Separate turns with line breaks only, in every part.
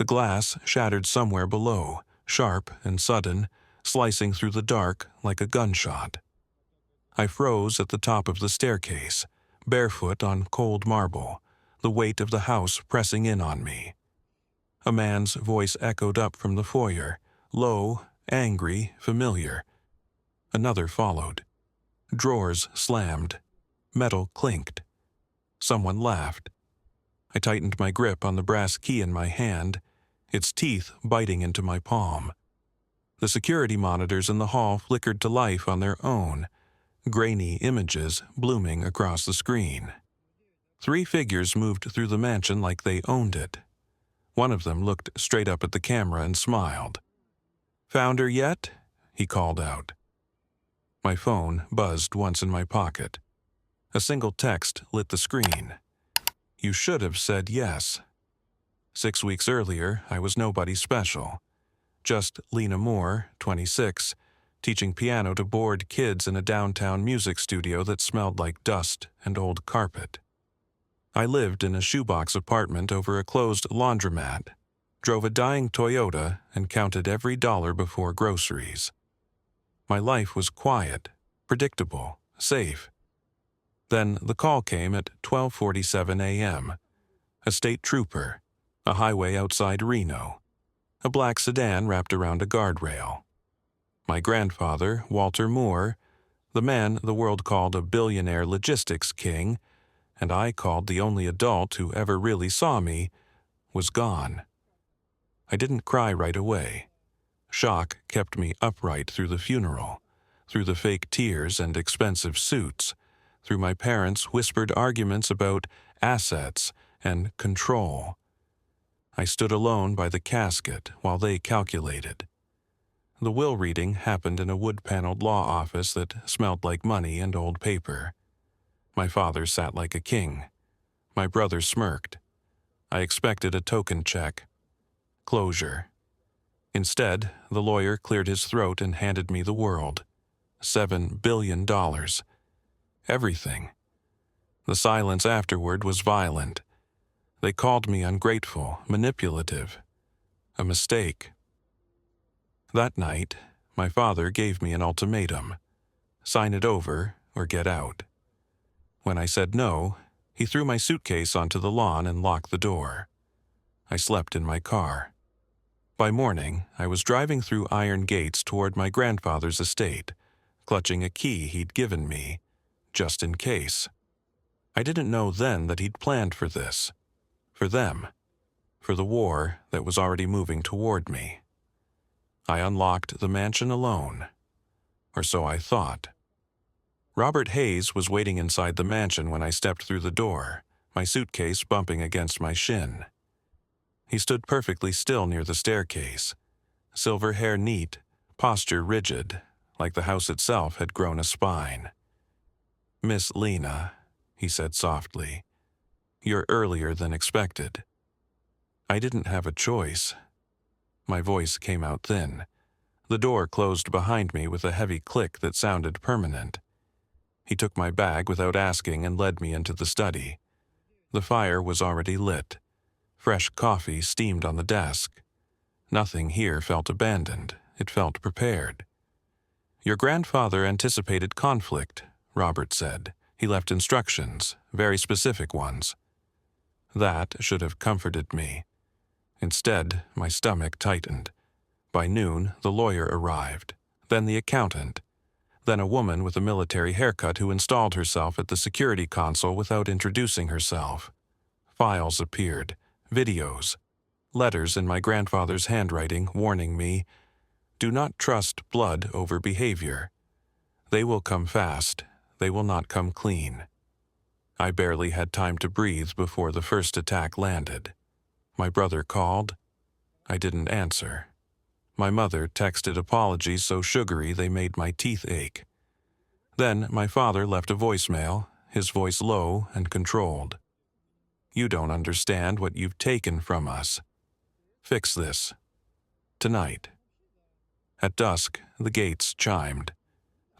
The glass shattered somewhere below, sharp and sudden, slicing through the dark like a gunshot. I froze at the top of the staircase, barefoot on cold marble, the weight of the house pressing in on me. A man's voice echoed up from the foyer, low, angry, familiar. Another followed. Drawers slammed. Metal clinked. Someone laughed. I tightened my grip on the brass key in my hand, its teeth biting into my palm. The security monitors in the hall flickered to life on their own, grainy images blooming across the screen. 3 figures moved through the mansion like they owned it. One of them looked straight up at the camera and smiled. "Found her yet?" he called out. My phone buzzed once in my pocket. A single text lit the screen. "You should have said yes." 6 weeks earlier, I was nobody special. Just Lena Moore, 26, teaching piano to bored kids in a downtown music studio that smelled like dust and old carpet. I lived in a shoebox apartment over a closed laundromat, drove a dying Toyota, and counted every dollar before groceries. My life was quiet, predictable, safe. Then the call came at 12:47 a.m. A state trooper, a highway outside Reno, a black sedan wrapped around a guardrail. My grandfather, Walter Moore, the man the world called a billionaire logistics king, and I called the only adult who ever really saw me, was gone. I didn't cry right away. Shock kept me upright through the funeral, through the fake tears and expensive suits, through my parents' whispered arguments about assets and control. I stood alone by the casket while they calculated. The will reading happened in a wood-paneled law office that smelled like money and old paper. My father sat like a king. My brother smirked. I expected a token check. Closure. Instead, the lawyer cleared his throat and handed me the world. $7 billion. Everything. The silence afterward was violent. They called me ungrateful, manipulative. A mistake. That night, my father gave me an ultimatum. Sign it over or get out. When I said no, he threw my suitcase onto the lawn and locked the door. I slept in my car. By morning, I was driving through iron gates toward my grandfather's estate, clutching a key he'd given me, just in case. I didn't know then that he'd planned for this. For them. For the war that was already moving toward me. I unlocked the mansion alone. Or so I thought. Robert Hayes was waiting inside the mansion when I stepped through the door, my suitcase bumping against my shin. He stood perfectly still near the staircase, silver hair neat, posture rigid, like the house itself had grown a spine. "Miss Lena," he said softly, "you're earlier than expected." I didn't have a choice. My voice came out thin. The door closed behind me with a heavy click that sounded permanent. He took my bag without asking and led me into the study. The fire was already lit. Fresh coffee steamed on the desk. Nothing here felt abandoned. It felt prepared. "Your grandfather anticipated conflict," Robert said. "He left instructions, very specific ones." That should have comforted me. Instead, my stomach tightened. By noon, the lawyer arrived, then the accountant, then a woman with a military haircut who installed herself at the security console without introducing herself. Files appeared, videos, letters in my grandfather's handwriting warning me, "Do not trust blood over behavior. They will come fast. They will not come clean." I barely had time to breathe before the first attack landed. My brother called. I didn't answer. My mother texted apologies so sugary they made my teeth ache. Then my father left a voicemail, his voice low and controlled. "You don't understand what you've taken from us. Fix this. Tonight." At dusk, the gates chimed.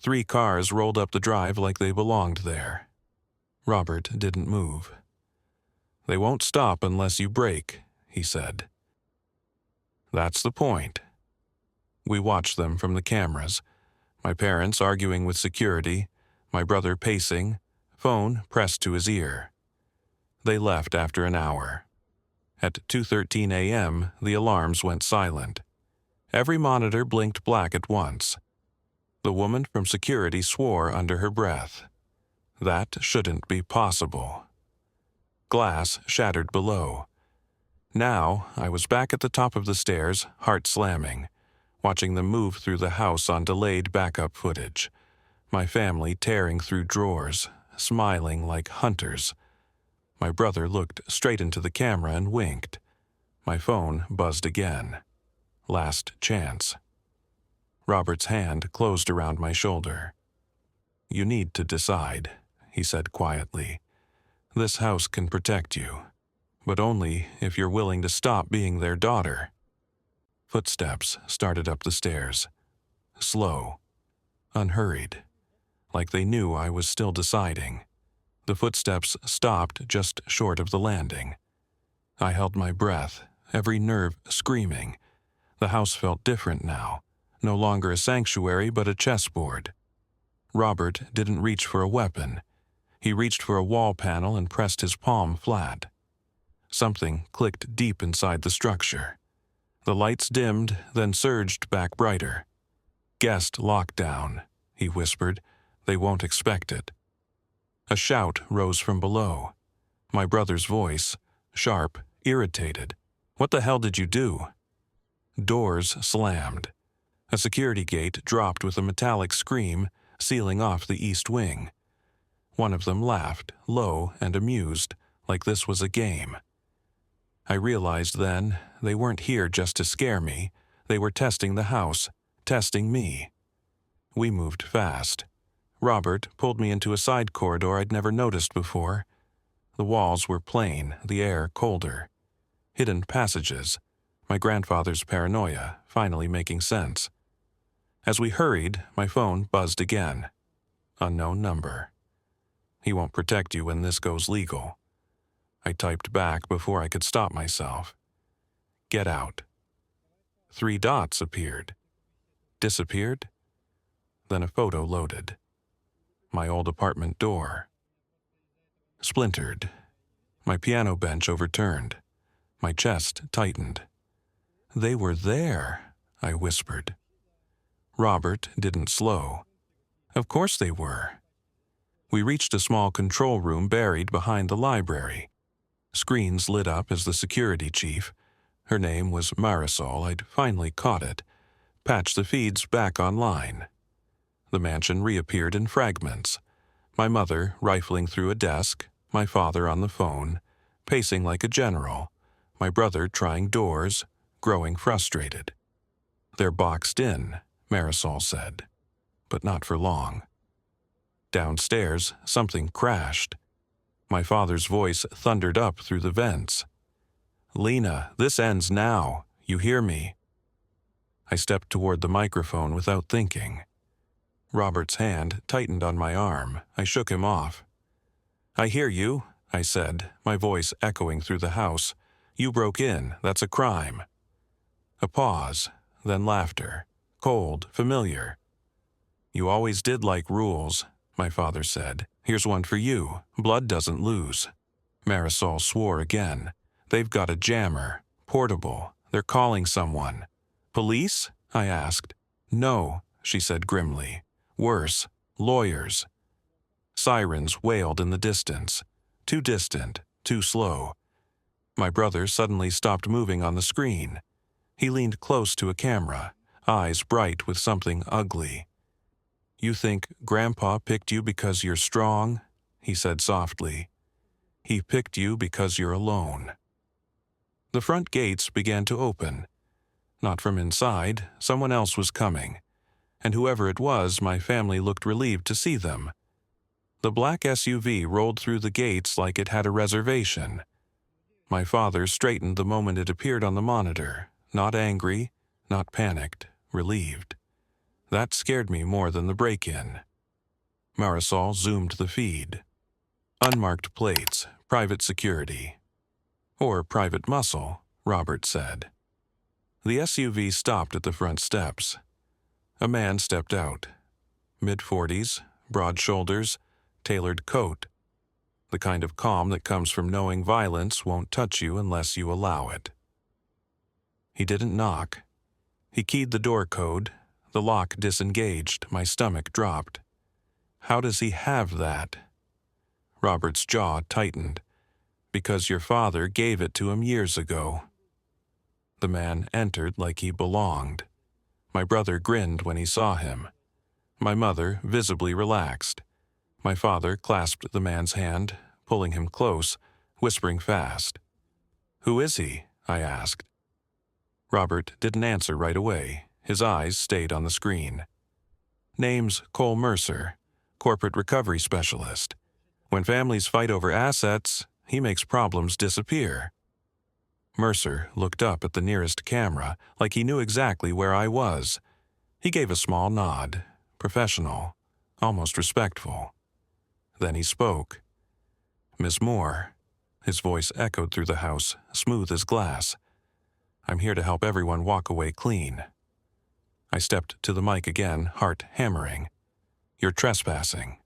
3 cars rolled up the drive like they belonged there. Robert didn't move. "They won't stop unless you break," he said. That's the point. We watched them from the cameras. My parents arguing with security, my brother pacing, phone pressed to his ear. They left after an hour. At 2:13 a.m., the alarms went silent. Every monitor blinked black at once. The woman from security swore under her breath. That shouldn't be possible. Glass shattered below. Now, I was back at the top of the stairs, heart slamming, watching them move through the house on delayed backup footage. My family tearing through drawers, smiling like hunters. My brother looked straight into the camera and winked. My phone buzzed again. Last chance. Robert's hand closed around my shoulder. "You need to decide," he said quietly. "This house can protect you, but only if you're willing to stop being their daughter." Footsteps started up the stairs. Slow. Unhurried. Like they knew I was still deciding. The footsteps stopped just short of the landing. I held my breath, every nerve screaming. The house felt different now, no longer a sanctuary but a chessboard. Robert didn't reach for a weapon. He reached for a wall panel and pressed his palm flat. Something clicked deep inside the structure. The lights dimmed, then surged back brighter. "Guest lockdown," he whispered. "They won't expect it." A shout rose from below. My brother's voice, sharp, irritated. "What the hell did you do?" Doors slammed. A security gate dropped with a metallic scream, sealing off the east wing. One of them laughed, low and amused, like this was a game. I realized then they weren't here just to scare me. They were testing the house, testing me. We moved fast. Robert pulled me into a side corridor I'd never noticed before. The walls were plain, the air colder. Hidden passages, my grandfather's paranoia finally making sense. As we hurried, my phone buzzed again. Unknown number. "He won't protect you when this goes legal." I typed back before I could stop myself. "Get out." 3 dots appeared. Disappeared. Then a photo loaded. My old apartment door. Splintered. My piano bench overturned. My chest tightened. "They were there," I whispered. Robert didn't slow. Of course they were. We reached a small control room buried behind the library. Screens lit up as the security chief, her name was Marisol, I'd finally caught it, patched the feeds back online. The mansion reappeared in fragments. My mother rifling through a desk, my father on the phone, pacing like a general, my brother trying doors, growing frustrated. "They're boxed in," Marisol said, "but not for long." Downstairs, something crashed. My father's voice thundered up through the vents. "Lena, this ends now. You hear me?" I stepped toward the microphone without thinking. Robert's hand tightened on my arm. I shook him off. "I hear you," I said, my voice echoing through the house. "You broke in. That's a crime." A pause, then laughter. Cold, familiar. "You always did like rules," my father said. "Here's one for you. Blood doesn't lose." Marisol swore again. "They've got a jammer. Portable. They're calling someone." "Police?" I asked. "No," she said grimly. "Worse. Lawyers." Sirens wailed in the distance. Too distant, too slow. My brother suddenly stopped moving on the screen. He leaned close to a camera, eyes bright with something ugly. "You think Grandpa picked you because you're strong?" he said softly. "He picked you because you're alone." The front gates began to open. Not from inside, someone else was coming. And whoever it was, my family looked relieved to see them. The black SUV rolled through the gates like it had a reservation. My father straightened the moment it appeared on the monitor, not angry, not panicked, relieved. That scared me more than the break-in. Marisol zoomed the feed. Unmarked plates, private security. Or private muscle, Robert said. The SUV stopped at the front steps. A man stepped out. Mid-40s, broad shoulders, tailored coat. The kind of calm that comes from knowing violence won't touch you unless you allow it. He didn't knock. He keyed the door code. The lock disengaged. My stomach dropped. How does he have that? Robert's jaw tightened. Because your father gave it to him years ago. The man entered like he belonged. My brother grinned when he saw him. My mother visibly relaxed. My father clasped the man's hand, pulling him close, whispering fast. "Who is he?" I asked. Robert didn't answer right away. His eyes stayed on the screen. "Name's Cole Mercer, corporate recovery specialist. When families fight over assets, he makes problems disappear." Mercer looked up at the nearest camera like he knew exactly where I was. He gave a small nod, professional, almost respectful. Then he spoke. "Miss Moore." His voice echoed through the house, smooth as glass. "I'm here to help everyone walk away clean." I stepped to the mic again, heart hammering. "You're trespassing."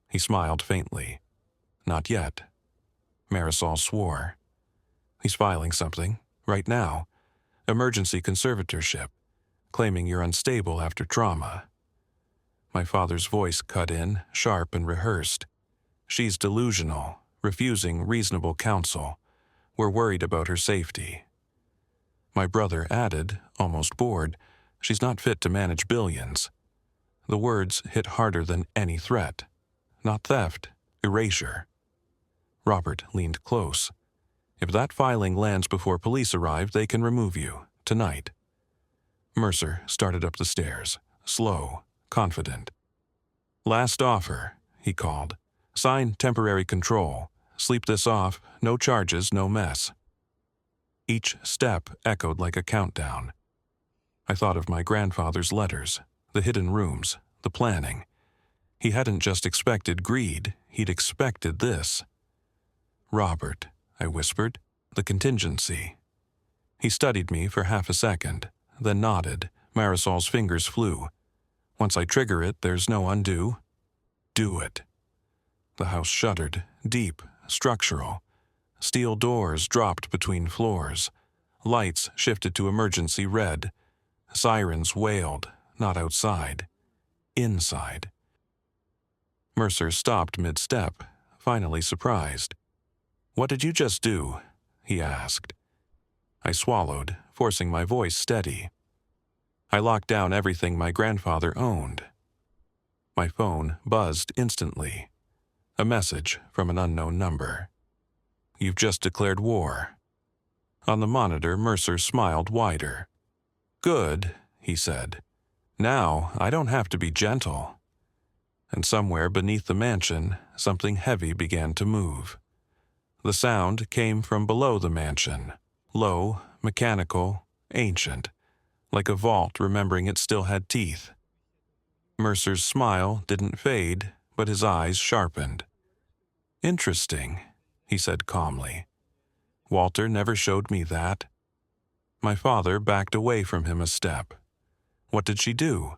He smiled faintly. "Not yet." Marisol swore. "He's filing something, right now. Emergency conservatorship, claiming you're unstable after trauma." My father's voice cut in, sharp and rehearsed. "She's delusional, refusing reasonable counsel. We're worried about her safety." My brother added, almost bored, "She's not fit to manage billions." The words hit harder than any threat. Not theft, erasure. Robert leaned close. "If that filing lands before police arrive, they can remove you, tonight." Mercer started up the stairs, slow, confident. "Last offer," he called. "Sign temporary control. Sleep this off, no charges, no mess." Each step echoed like a countdown. I thought of my grandfather's letters, the hidden rooms, the planning. He hadn't just expected greed, he'd expected this. "Robert," I whispered, "the contingency." He studied me for half a second, then nodded. Marisol's fingers flew. "Once I trigger it, there's no undo." "Do it." The house shuddered, deep, structural. Steel doors dropped between floors. Lights shifted to emergency red. Sirens wailed, not outside. Inside. Mercer stopped mid-step, finally surprised. "What did you just do?" he asked. I swallowed, forcing my voice steady. "I locked down everything my grandfather owned." My phone buzzed instantly. A message from an unknown number. "You've just declared war." On the monitor, Mercer smiled wider. "Good," he said. "Now I don't have to be gentle." And somewhere beneath the mansion, something heavy began to move. The sound came from below the mansion, low, mechanical, ancient, like a vault remembering it still had teeth. Mercer's smile didn't fade, but his eyes sharpened. "Interesting," he said calmly. "Walter never showed me that." My father backed away from him a step. "What did she do?"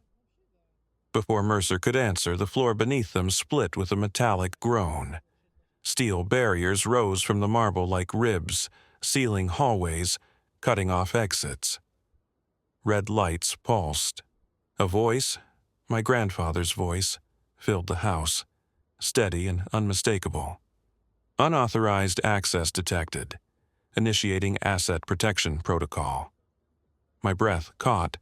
Before Mercer could answer, the floor beneath them split with a metallic groan. Steel barriers rose from the marble like ribs, sealing hallways, cutting off exits. Red lights pulsed. A voice, my grandfather's voice, filled the house, steady and unmistakable. "Unauthorized access detected. Initiating asset protection protocol." My breath caught.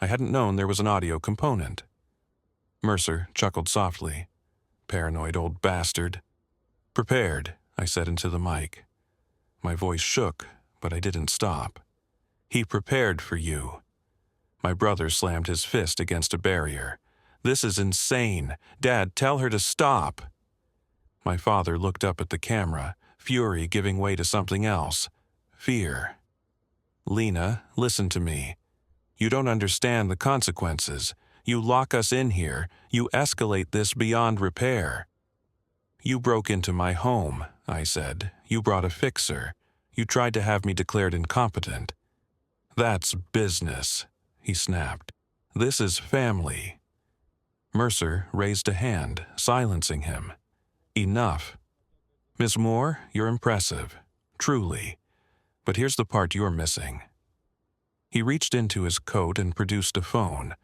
I hadn't known there was an audio component. Mercer chuckled softly. "Paranoid old bastard." "Prepared," I said into the mic. My voice shook, but I didn't stop. "He prepared for you." My brother slammed his fist against a barrier. "This is insane. Dad, tell her to stop." My father looked up at the camera, fury giving way to something else. Fear. "Lena, listen to me. You don't understand the consequences. You lock us in here. You escalate this beyond repair." "You broke into my home," I said. "You brought a fixer. You tried to have me declared incompetent. That's business, he snapped. This is family. Mercer raised a hand, silencing him. Enough. Miss Moore, you're impressive. Truly. But here's the part you're missing. He reached into his coat and produced a phone,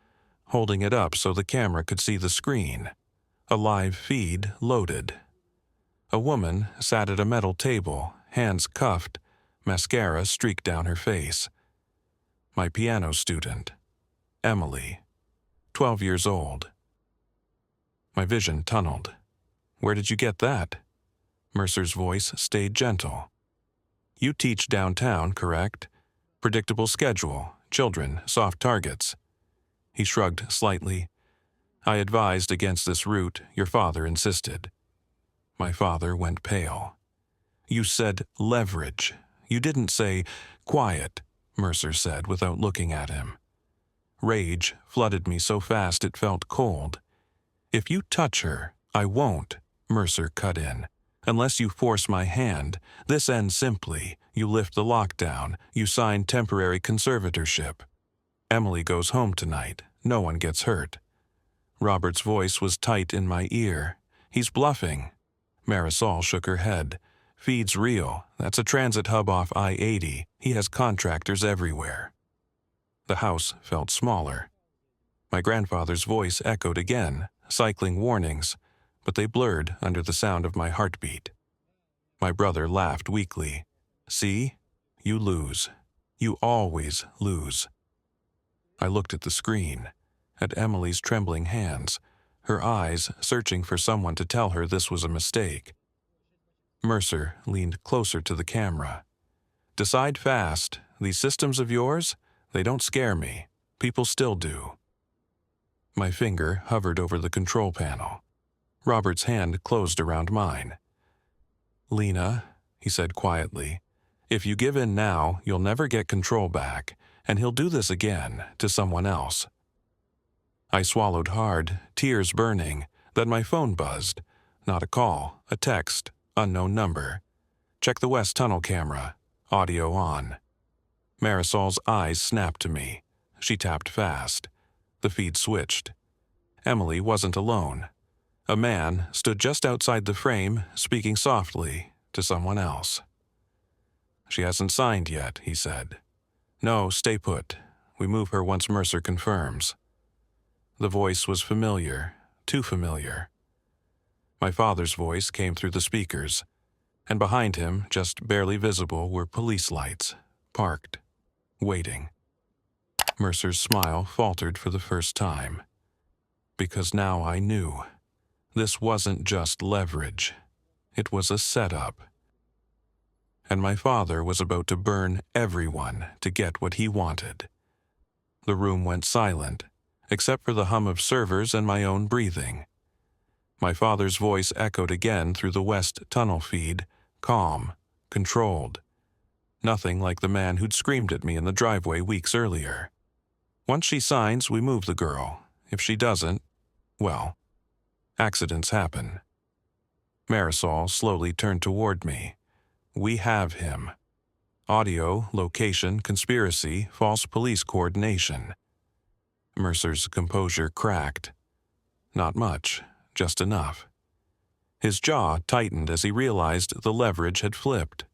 holding it up so the camera could see the screen. A live feed loaded. A woman sat at a metal table, hands cuffed, mascara streaked down her face. My piano student, Emily, 12 years old. My vision tunneled. Where did you get that? Mercer's voice stayed gentle. You teach downtown, correct? Predictable schedule, children, soft targets. He shrugged slightly. I advised against this route, your father insisted. My father went pale. You said leverage. You didn't say quiet, Mercer said without looking at him. Rage flooded me so fast it felt cold. If you touch her, I won't, Mercer cut in. Unless you force my hand, this ends simply. You lift the lockdown, you sign temporary conservatorship. Emily goes home tonight. No one gets hurt. Robert's voice was tight in my ear. He's bluffing. Marisol shook her head. Feed's real. That's a transit hub off I-80. He has contractors everywhere. The house felt smaller. My grandfather's voice echoed again, cycling warnings, but they blurred under the sound of my heartbeat. My brother laughed weakly. See? You lose. You always lose. I looked at the screen, at Emily's trembling hands, her eyes searching for someone to tell her this was a mistake. Mercer leaned closer to the camera. Decide fast. These systems of yours, they don't scare me. People still do. My finger hovered over the control panel. Robert's hand closed around mine. Lena, he said quietly, if you give in now, you'll never get control back, and he'll do this again to someone else. I swallowed hard, tears burning. Then my phone buzzed. Not a call, a text, unknown number. Check the West Tunnel camera. Audio on. Marisol's eyes snapped to me. She tapped fast. The feed switched. Emily wasn't alone. A man stood just outside the frame, speaking softly to someone else. She hasn't signed yet, he said. No, stay put. We move her once Mercer confirms. The voice was familiar, too familiar. My father's voice came through the speakers, and behind him, just barely visible, were police lights, parked, waiting. Mercer's smile faltered for the first time. Because now I knew. This wasn't just leverage. It was a setup. And my father was about to burn everyone to get what he wanted. The room went silent, except for the hum of servers and my own breathing. My father's voice echoed again through the West Tunnel feed, calm, controlled. Nothing like the man who'd screamed at me in the driveway weeks earlier. Once she signs, we move the girl. If she doesn't, well, accidents happen. Marisol slowly turned toward me. We have him. Audio, location, conspiracy, false police coordination. Mercer's composure cracked. Not much, just enough. His jaw tightened as he realized the leverage had flipped.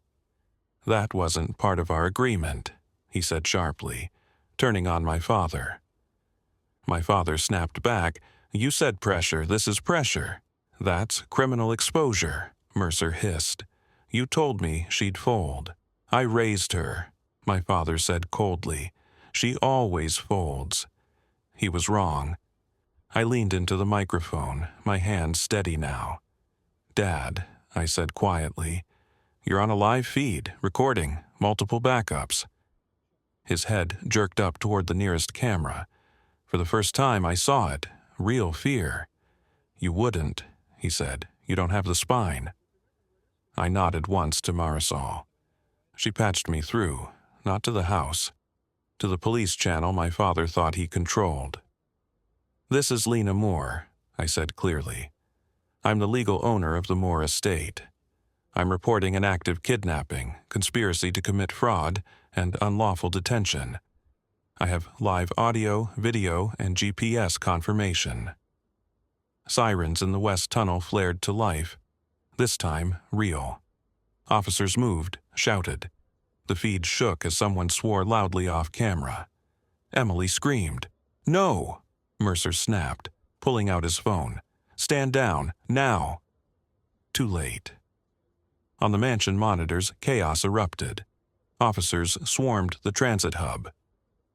That wasn't part of our agreement, he said sharply, turning on my father. My father snapped back. You said pressure, this is pressure. That's criminal exposure, Mercer hissed. You told me she'd fold. I raised her, my father said coldly. She always folds. He was wrong. I leaned into the microphone, my hand steady now. Dad, I said quietly, you're on a live feed, recording, multiple backups. His head jerked up toward the nearest camera. For the first time I saw it, real fear. You wouldn't, he said. You don't have the spine. I nodded once to Marisol. She patched me through, not to the house, to the police channel my father thought he controlled. This is Lena Moore, I said clearly. I'm the legal owner of the Moore estate. I'm reporting an active kidnapping, conspiracy to commit fraud, and unlawful detention. I have live audio, video, and GPS confirmation. Sirens in the west tunnel flared to life, this time real. Officers moved, shouted. The feed shook as someone swore loudly off camera. Emily screamed. "No!" Mercer snapped, pulling out his phone. "Stand down, now!" Too late. On the mansion monitors, chaos erupted. Officers swarmed the transit hub.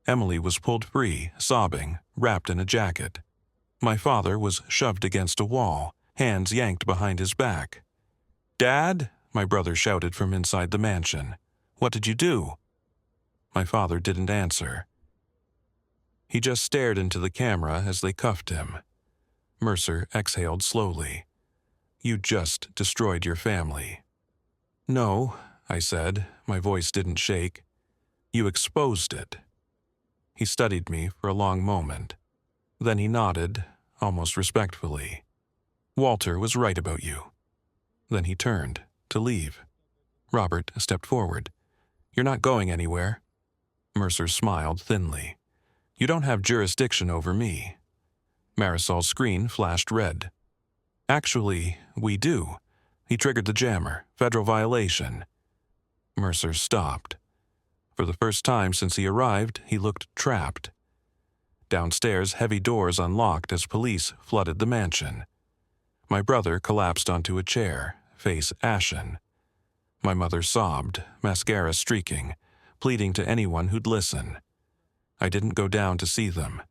Emily was pulled free, sobbing, wrapped in a jacket. My father was shoved against a wall, hands yanked behind his back. "Dad?" my brother shouted from inside the mansion. "What did you do?" My father didn't answer. He just stared into the camera as they cuffed him. Mercer exhaled slowly. "You just destroyed your family." "No," I said. My voice didn't shake. "You exposed it." He studied me for a long moment. Then he nodded, almost respectfully. "Walter was right about you." Then he turned to leave. Robert stepped forward. "You're not going anywhere." Mercer smiled thinly. "You don't have jurisdiction over me." Marisol's screen flashed red. "Actually, we do. He triggered the jammer. Federal violation." Mercer stopped. For the first time since he arrived, he looked trapped. Downstairs, heavy doors unlocked as police flooded the mansion. My brother collapsed onto a chair, face ashen. My mother sobbed, mascara streaking, pleading to anyone who'd listen. I didn't go down to see them.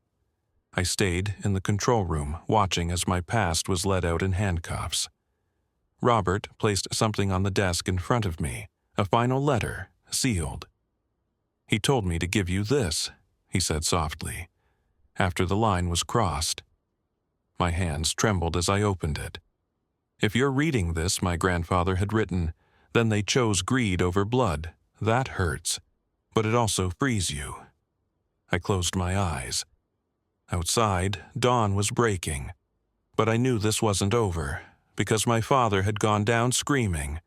I stayed in the control room, watching as my past was led out in handcuffs. Robert placed something on the desk in front of me, a final letter, sealed. "He told me to give you this," he said softly, after the line was crossed. My hands trembled as I opened it. "If you're reading this," my grandfather had written, "then they chose greed over blood. That hurts. But it also frees you." I closed my eyes. Outside, dawn was breaking. But I knew this wasn't over, because my father had gone down screaming.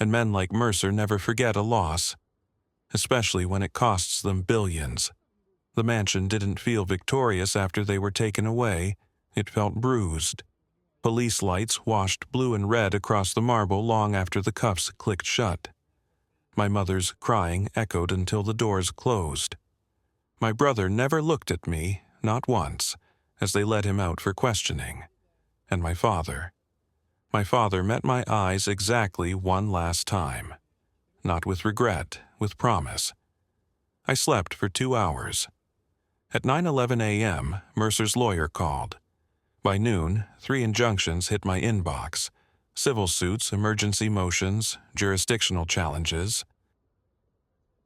And men like Mercer never forget a loss, especially when it costs them billions. The mansion didn't feel victorious after they were taken away. It felt bruised. Police lights washed blue and red across the marble long after the cuffs clicked shut. My mother's crying echoed until the doors closed. My brother never looked at me, not once, as they led him out for questioning. And my father met my eyes exactly one last time. Not with regret, with promise. I slept for 2 hours. At 9:11 a.m., Mercer's lawyer called. By noon, 3 injunctions hit my inbox. Civil suits, emergency motions, jurisdictional challenges.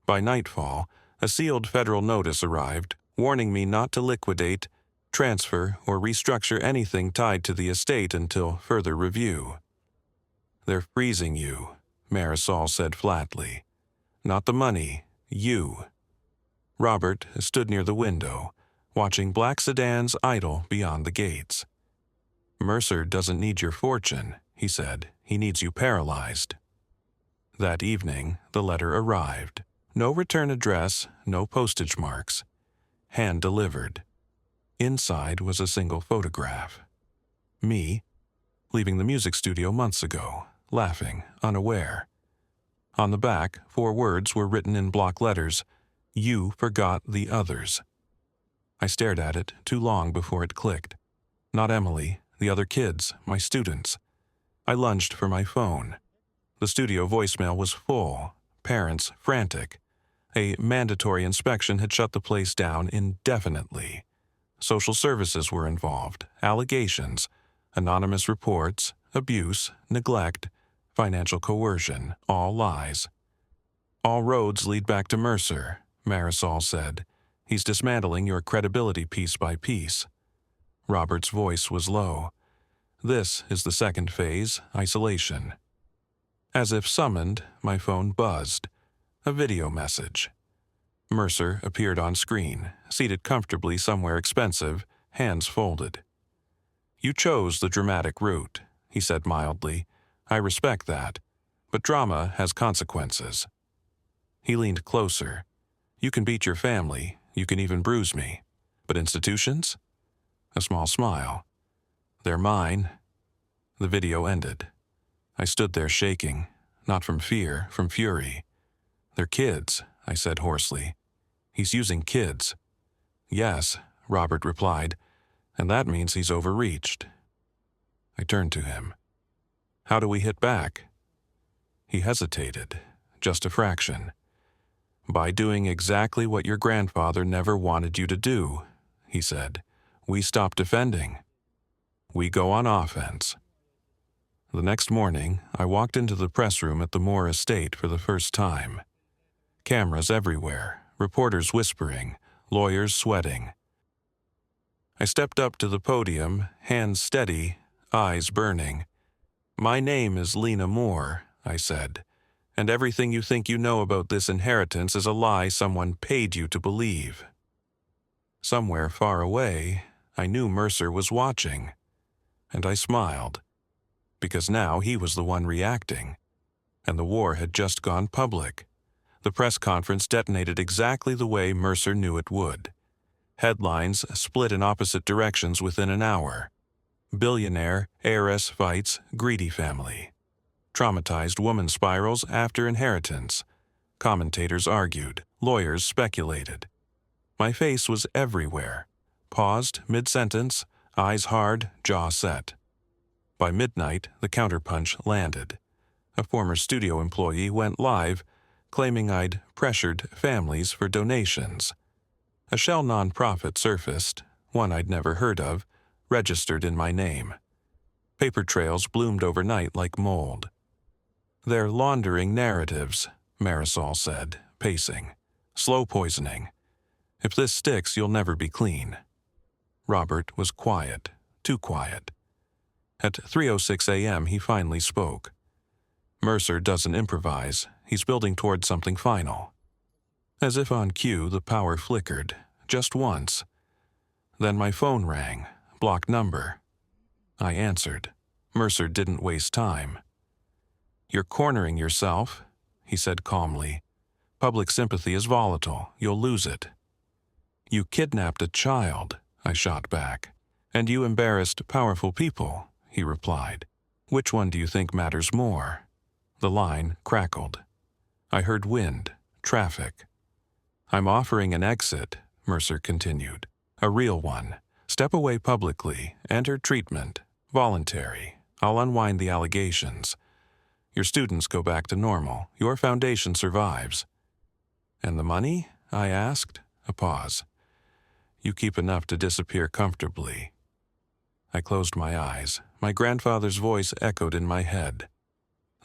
By nightfall, a sealed federal notice arrived, warning me not to liquidate, transfer, or restructure anything tied to the estate until further review. "They're freezing you," Marisol said flatly. "Not the money, you." Robert stood near the window, watching black sedans idle beyond the gates. "Mercer doesn't need your fortune," he said. "He needs you paralyzed." That evening, the letter arrived. No return address, no postage marks. Hand-delivered. Inside was a single photograph. Me, leaving the music studio months ago, laughing, unaware. On the back, 4 words were written in block letters. "You forgot the others." I stared at it too long before it clicked. Not Emily, the other kids, my students. I lunged for my phone. The studio voicemail was full, parents frantic. A mandatory inspection had shut the place down indefinitely. Social services were involved, allegations, anonymous reports, abuse, neglect, financial coercion, all lies. "All roads lead back to Mercer," Marisol said. "He's dismantling your credibility piece by piece." Robert's voice was low. "This is the second phase, isolation." As if summoned, my phone buzzed. A video message. Mercer appeared on screen, seated comfortably somewhere expensive, hands folded. "You chose the dramatic route," he said mildly. "I respect that, but drama has consequences." He leaned closer. "You can beat your family, You can even bruise me. But institutions? A small smile. They're mine. The video ended. I stood there shaking, not from fear, from fury. They're kids, I said hoarsely. He's using kids. Yes, Robert replied, and that means he's overreached. I turned to him. How do we hit back? He hesitated, just a fraction. By doing exactly what your grandfather never wanted you to do, he said. We stop defending. We go on offense. The next morning, I walked into the press room at the Moore estate for the first time. Cameras everywhere, reporters whispering, lawyers sweating. I stepped up to the podium, hands steady, eyes burning. My name is Lena Moore, I said, and everything you think you know about this inheritance is a lie someone paid you to believe. Somewhere far away, I knew Mercer was watching, and I smiled, because now he was the one reacting, and the war had just gone public. The press conference detonated exactly the way Mercer knew it would. Headlines split in opposite directions within an hour. Billionaire, heiress fights, greedy family. Traumatized woman spirals after inheritance. Commentators argued, lawyers speculated. My face was everywhere. Paused mid-sentence, eyes hard, jaw set. By midnight, the counterpunch landed. A former studio employee went live, claiming I'd pressured families for donations. A shell nonprofit surfaced, one I'd never heard of, registered in my name. Paper trails bloomed overnight like mold. They're laundering narratives, Marisol said, pacing. Slow poisoning. If this sticks, you'll never be clean. Robert was quiet, too quiet. At 3:06 a.m., he finally spoke. Mercer doesn't improvise. He's building toward something final. As if on cue, the power flickered, just once. Then my phone rang, blocked number. I answered. Mercer didn't waste time. You're cornering yourself, he said calmly. Public sympathy is volatile. You'll lose it. You kidnapped a child, I shot back. And you embarrassed powerful people, he replied. Which one do you think matters more? The line crackled. I heard wind, traffic. I'm offering an exit, Mercer continued. A real one. Step away publicly, enter treatment, voluntary. I'll unwind the allegations. Your students go back to normal. Your foundation survives. And the money? I asked. A pause. You keep enough to disappear comfortably. I closed my eyes. My grandfather's voice echoed in my head.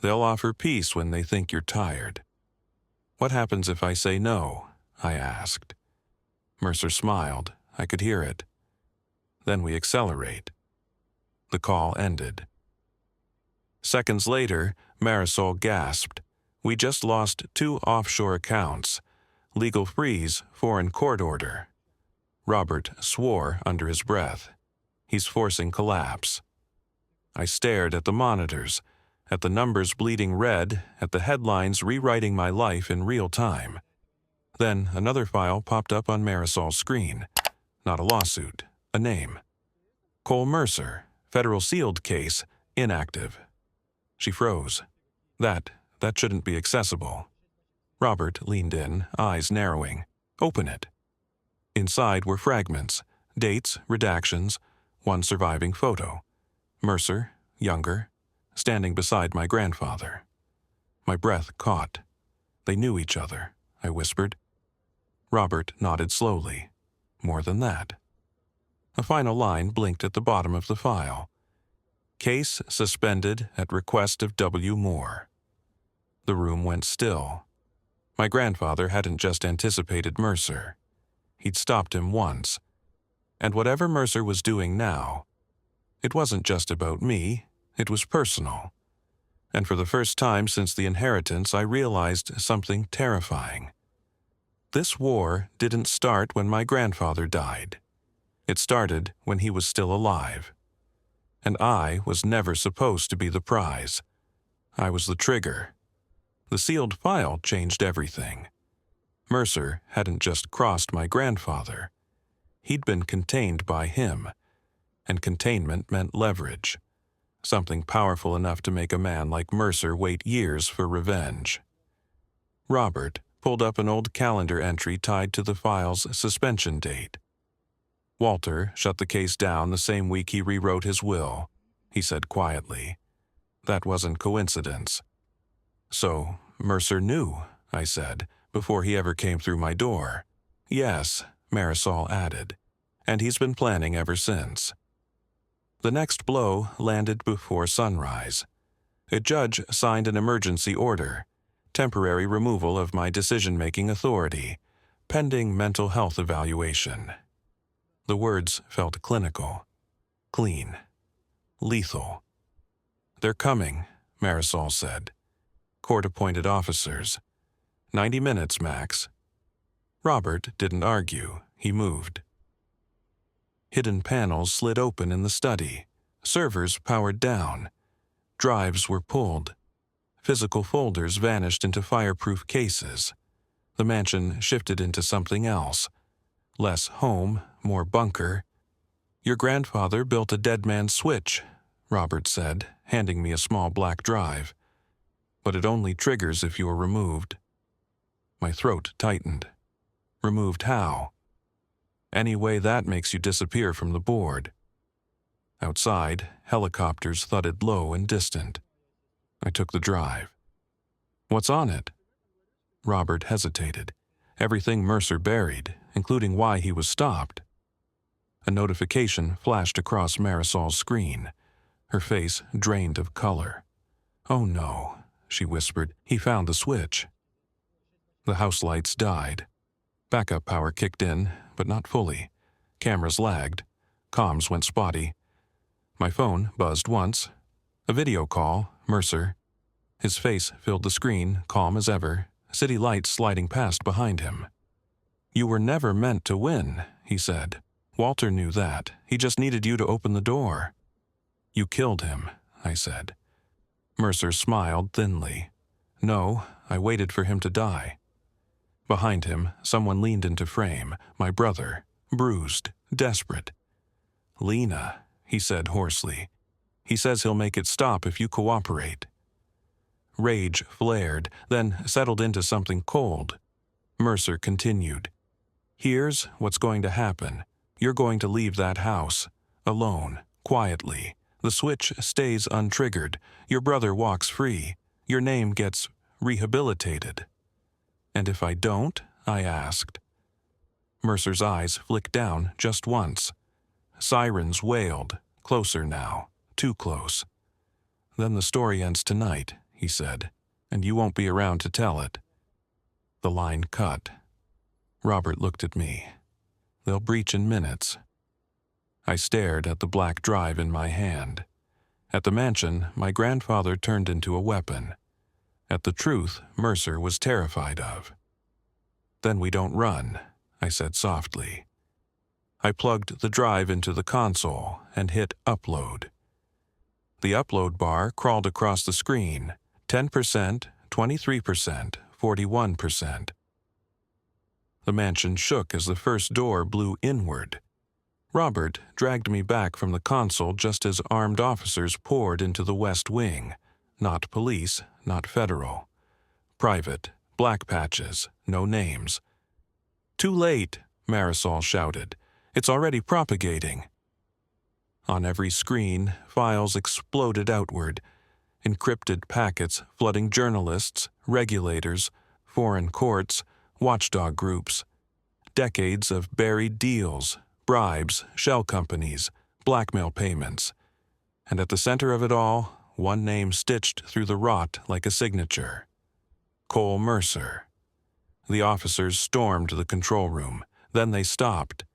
They'll offer peace when they think you're tired. What happens if I say no? I asked. Mercer smiled. I could hear it. Then we accelerate. The call ended. Seconds later, Marisol gasped. We just lost 2 offshore accounts. Legal freeze, foreign court order. Robert swore under his breath. He's forcing collapse. I stared at the monitors, at the numbers bleeding red, at the headlines rewriting my life in real time. Then another file popped up on Marisol's screen. Not a lawsuit, a name. Cole Mercer, federal sealed case, inactive. She froze. That shouldn't be accessible. Robert leaned in, eyes narrowing. Open it. Inside were fragments, dates, redactions, one surviving photo. Mercer, younger, standing beside my grandfather. My breath caught. They knew each other, I whispered. Robert nodded slowly. More than that. A final line blinked at the bottom of the file. Case suspended at request of W. Moore. The room went still. My grandfather hadn't just anticipated Mercer. He'd stopped him once. And whatever Mercer was doing now, it wasn't just about me, it was personal. And for the first time since the inheritance, I realized something terrifying. This war didn't start when my grandfather died. It started when he was still alive. And I was never supposed to be the prize. I was the trigger. The sealed file changed everything. Mercer hadn't just crossed my grandfather. He'd been contained by him, and containment meant leverage, something powerful enough to make a man like Mercer wait years for revenge. Robert pulled up an old calendar entry tied to the file's suspension date. Walter shut the case down the same week he rewrote his will, he said quietly. That wasn't coincidence. So, Mercer knew, I said, before he ever came through my door. Yes, Marisol added, and he's been planning ever since. The next blow landed before sunrise. A judge signed an emergency order, temporary removal of my decision-making authority, pending mental health evaluation. The words felt clinical, clean, lethal. They're coming, Marisol said. Court-appointed officers. 90 minutes, max. Robert didn't argue. He moved. Hidden panels slid open in the study. Servers powered down. Drives were pulled. Physical folders vanished into fireproof cases. The mansion shifted into something else. Less home, more bunker. Your grandfather built a dead man's switch, Robert said, handing me a small black drive. But it only triggers if you are removed. My throat tightened. Removed how? Any way that makes you disappear from the board. Outside, helicopters thudded low and distant. I took the drive. What's on it? Robert hesitated. Everything Mercer buried, including why he was stopped. A notification flashed across Marisol's screen. Her face drained of color. Oh no, she whispered. He found the switch. The house lights died. Backup power kicked in, but not fully. Cameras lagged. Comms went spotty. My phone buzzed once. A video call, Mercer. His face filled the screen, calm as ever, city lights sliding past behind him. You were never meant to win, he said. Walter knew that. He just needed you to open the door. You killed him, I said. Mercer smiled thinly. No, I waited for him to die. Behind him, someone leaned into frame, my brother, bruised, desperate. Lena, he said hoarsely. He says he'll make it stop if you cooperate. Rage flared, then settled into something cold. Mercer continued. Here's what's going to happen. You're going to leave that house, alone, quietly. The switch stays untriggered. Your brother walks free. Your name gets rehabilitated. And if I don't? I asked. Mercer's eyes flicked down just once. Sirens wailed, closer now, too close. Then the story ends tonight, he said, and you won't be around to tell it. The line cut. Robert looked at me. They'll breach in minutes. I stared at the black drive in my hand. At the mansion, my grandfather turned into a weapon. At the truth Mercer was terrified of. Then we don't run, I said softly. I plugged the drive into the console and hit upload. The upload bar crawled across the screen, 10%, 23%, 41%. The mansion shook as the first door blew inward. Robert dragged me back from the console just as armed officers poured into the West Wing. Not police, not federal. Private, black patches, no names. Too late, Marisol shouted. It's already propagating. On every screen, files exploded outward. Encrypted packets flooding journalists, regulators, foreign courts, watchdog groups. Decades of buried deals, bribes, shell companies, blackmail payments. And at the center of it all, one name stitched through the rot like a signature. Cole Mercer. The officers stormed the control room. Then they stopped.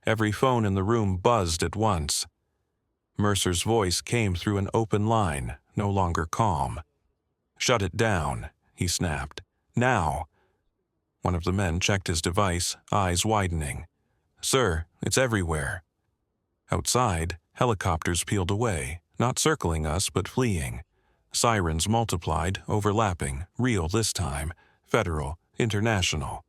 Every phone in the room buzzed at once. Mercer's voice came through an open line, no longer calm. Shut it down, he snapped. Now. One of the men checked his device, eyes widening. Sir, it's everywhere. Outside, helicopters peeled away, not circling us but fleeing. Sirens multiplied, overlapping, real this time, federal, international.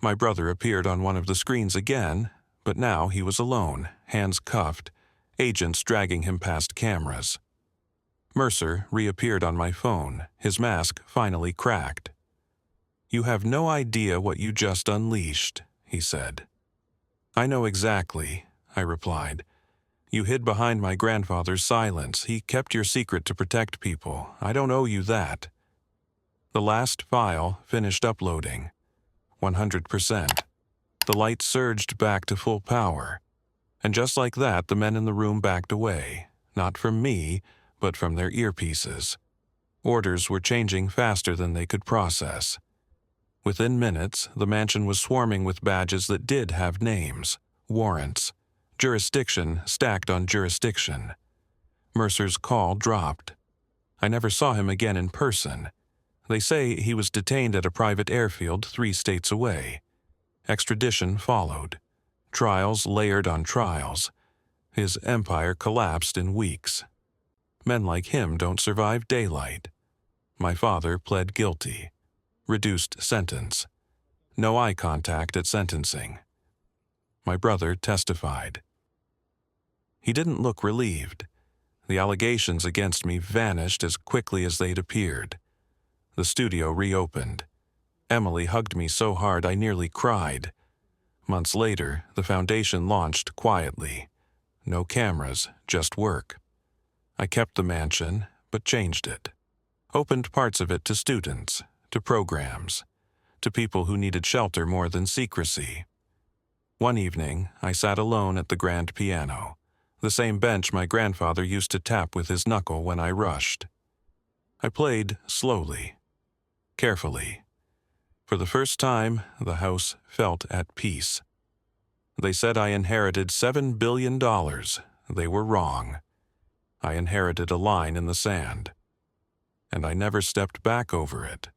My brother appeared on one of the screens again, but now he was alone, hands cuffed, agents dragging him past cameras. Mercer reappeared on my phone, his mask finally cracked. "You have no idea what you just unleashed," he said. "I know exactly," I replied. "You hid behind my grandfather's silence. He kept your secret to protect people. I don't owe you that." The last file finished uploading. 100%. The light surged back to full power. And just like that, the men in the room backed away, not from me, but from their earpieces. Orders were changing faster than they could process. Within minutes, the mansion was swarming with badges that did have names, warrants, jurisdiction stacked on jurisdiction. Mercer's call dropped. I never saw him again in person. They say he was detained at a private airfield 3 states away. Extradition followed. Trials layered on trials. His empire collapsed in weeks. Men like him don't survive daylight. My father pled guilty. Reduced sentence. No eye contact at sentencing. My brother testified. He didn't look relieved. The allegations against me vanished as quickly as they'd appeared. The studio reopened. Emily hugged me so hard I nearly cried. Months later, the foundation launched quietly. No cameras, just work. I kept the mansion, but changed it. Opened parts of it to students, to programs, to people who needed shelter more than secrecy. One evening, I sat alone at the grand piano, the same bench my grandfather used to tap with his knuckle when I rushed. I played slowly, carefully. For the first time, the house felt at peace. They said I inherited $7 billion. They were wrong. I inherited a line in the sand. And I never stepped back over it.